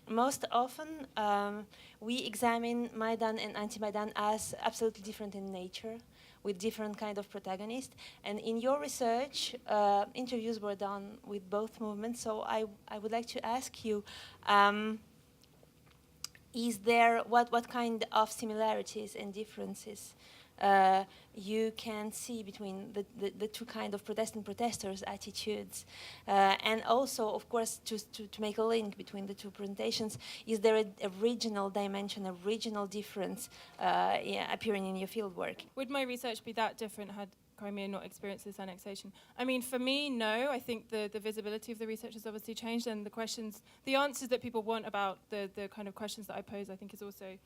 Most often, we examine Maidan and anti-Maidan as absolutely different in nature, with different kind of protagonists. And in your research, interviews were done with both movements. So I would like to ask you, is there, what kind of similarities and differences you can see between the two kind of protesters' attitudes? And also, of course, to make a link between the two presentations, is there a regional dimension, a regional difference appearing in your fieldwork? Would my research be that different had Crimea not experienced this annexation? I mean, for me, no. I think the visibility of the research has obviously changed, and the answers that people want about the kind of questions that I pose, I think, has also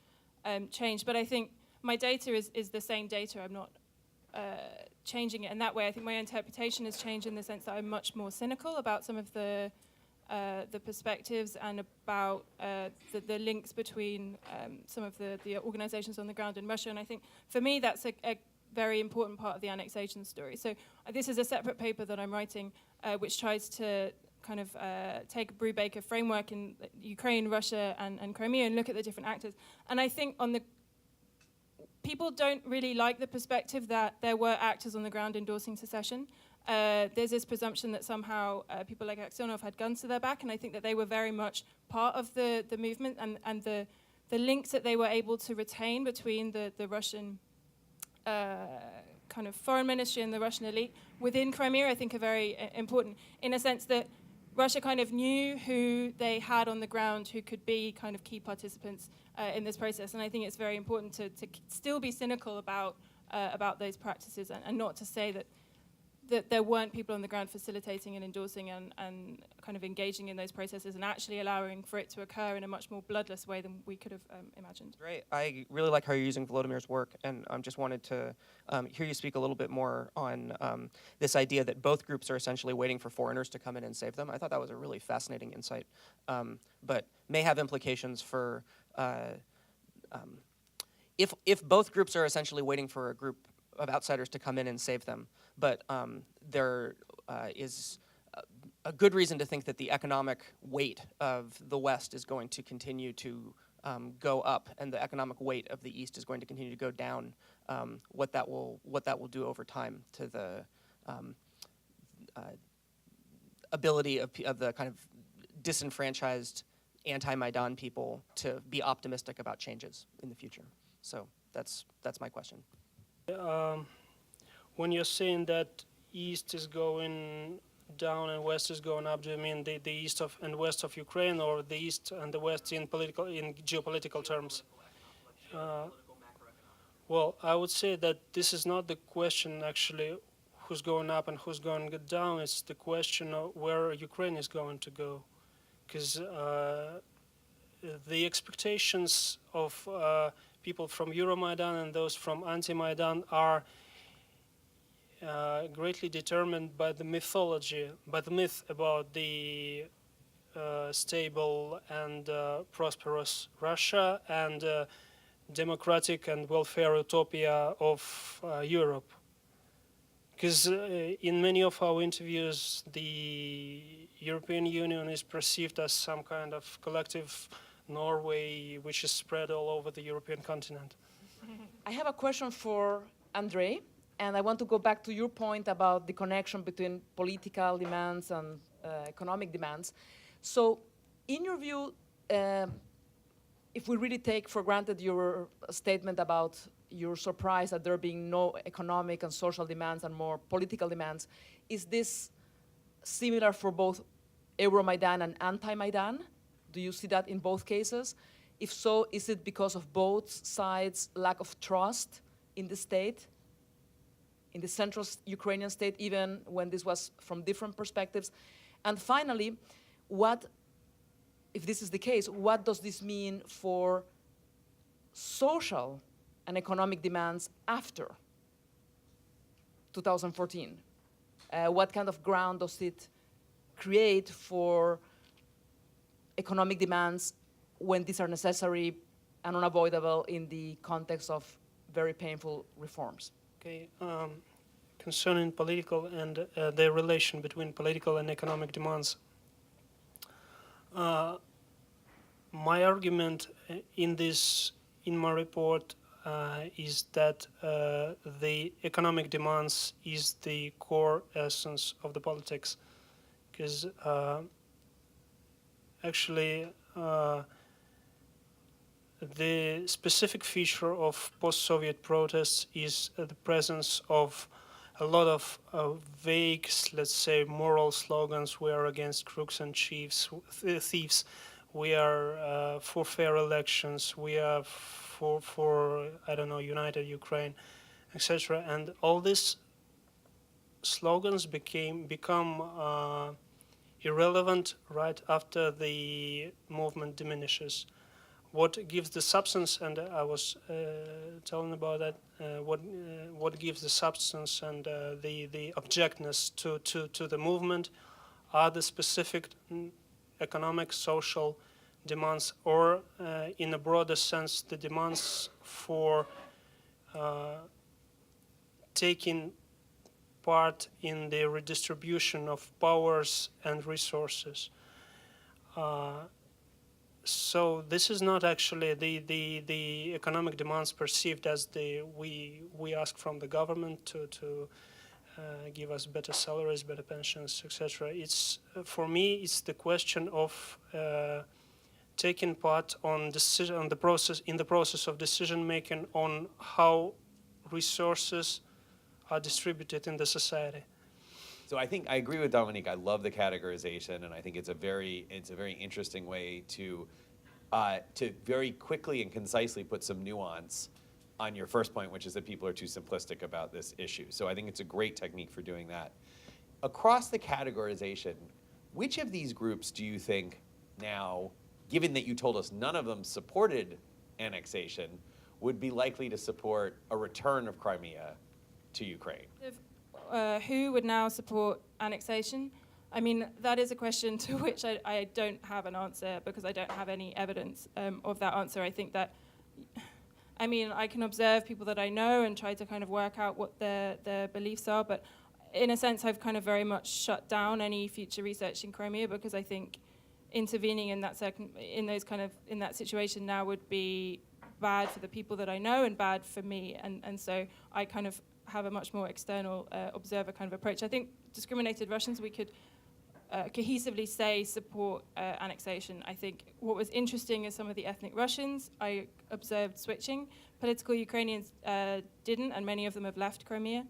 changed. But I think my data is the same data. I'm not changing it in that way. I think my interpretation has changed in the sense that I'm much more cynical about some of the perspectives and about the links between some of the organizations on the ground in Russia. And I think, for me, that's a very important part of the annexation story. So this is a separate paper that I'm writing, which tries to kind of take a Brubaker framework in Ukraine, Russia, and Crimea and look at the different actors. And I think people don't really like the perspective that there were actors on the ground endorsing secession. There's this presumption that somehow people like Aksionov had guns to their back, and I think that they were very much part of the movement, and the links that they were able to retain between the Russian kind of foreign ministry and the Russian elite within Crimea, I think, are very important, in a sense that Russia kind of knew who they had on the ground who could be kind of key participants in this process. And I think it's very important to still be cynical about those practices, and not to say that there weren't people on the ground facilitating and endorsing and kind of engaging in those processes and actually allowing for it to occur in a much more bloodless way than we could have imagined. Great. I really like how you're using Volodymyr's work, and just wanted to hear you speak a little bit more on this idea that both groups are essentially waiting for foreigners to come in and save them. I thought that was a really fascinating insight, but may have implications for if both groups are essentially waiting for a group of outsiders to come in and save them, but there is a good reason to think that the economic weight of the West is going to continue to go up, and the economic weight of the East is going to continue to go down. What that will do over time to the ability of the kind of disenfranchised anti-Maidan people to be optimistic about changes in the future. So that's my question. When you're saying that East is going down and West is going up, do you mean the East and West of Ukraine, or the East and the West in geopolitical terms? Well, I would say that this is not the question actually who's going up and who's going down. It's the question of where Ukraine is going to go, because the expectations of people from Euromaidan and those from anti-Maidan are greatly determined by the mythology, by the myth about the stable and prosperous Russia and democratic and welfare utopia of Europe. Because in many of our interviews, the European Union is perceived as some kind of collective Norway, which is spread all over the European continent. I have a question for Andrei, and I want to go back to your point about the connection between political demands and economic demands. So, in your view, if we really take for granted your statement about your surprise at there being no economic and social demands and more political demands, is this similar for both Euromaidan and anti-Maidan? Do you see that in both cases? If so, is it because of both sides' lack of trust in the state, in the central Ukrainian state, even when this was from different perspectives? And finally, if this is the case, what does this mean for social and economic demands after 2014? What kind of ground does it create for economic demands when these are necessary and unavoidable in the context of very painful reforms? Okay, concerning political and the relation between political and economic demands, my argument in my report is that the economic demands is the core essence of the politics, because actually the specific feature of post-Soviet protests is the presence of a lot of vague, let's say, moral slogans. We are against crooks and thieves. We are for fair elections. We are for I don't know, united Ukraine, etc. And all these slogans become irrelevant right after the movement diminishes. What gives the substance, and I was telling about that, what gives the substance and the objectness to the movement are the specific economic, social demands, or in a broader sense, the demands for taking part in the redistribution of powers and resources. So this is not actually the economic demands perceived as we ask from the government to give us better salaries, better pensions, etc. It's for me, it's the question of taking part in the process of decision making on how resources are distributed in the society. So I think I agree with Dominique. I love the categorization, and I think it's a very interesting way to very quickly and concisely put some nuance on your first point, which is that people are too simplistic about this issue. So I think it's a great technique for doing that. Across the categorization, which of these groups do you think now, given that you told us none of them supported annexation, would be likely to support a return of Crimea to Ukraine? Who would now support annexation? I mean, that is a question to which I don't have an answer, because I don't have any evidence of that answer. I think that, I mean, I can observe people that I know and try to kind of work out what their beliefs are, but in a sense, I've kind of very much shut down any future research in Crimea, because I think intervening in that in that situation now would be bad for the people that I know and bad for me, and so I kind of have a much more external observer kind of approach. I think discriminated Russians, we could cohesively say support annexation. I think what was interesting is some of the ethnic Russians, I observed switching. Political Ukrainians didn't, and many of them have left Crimea.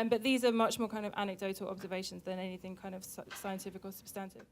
But these are much more kind of anecdotal observations than anything kind of scientific or substantive.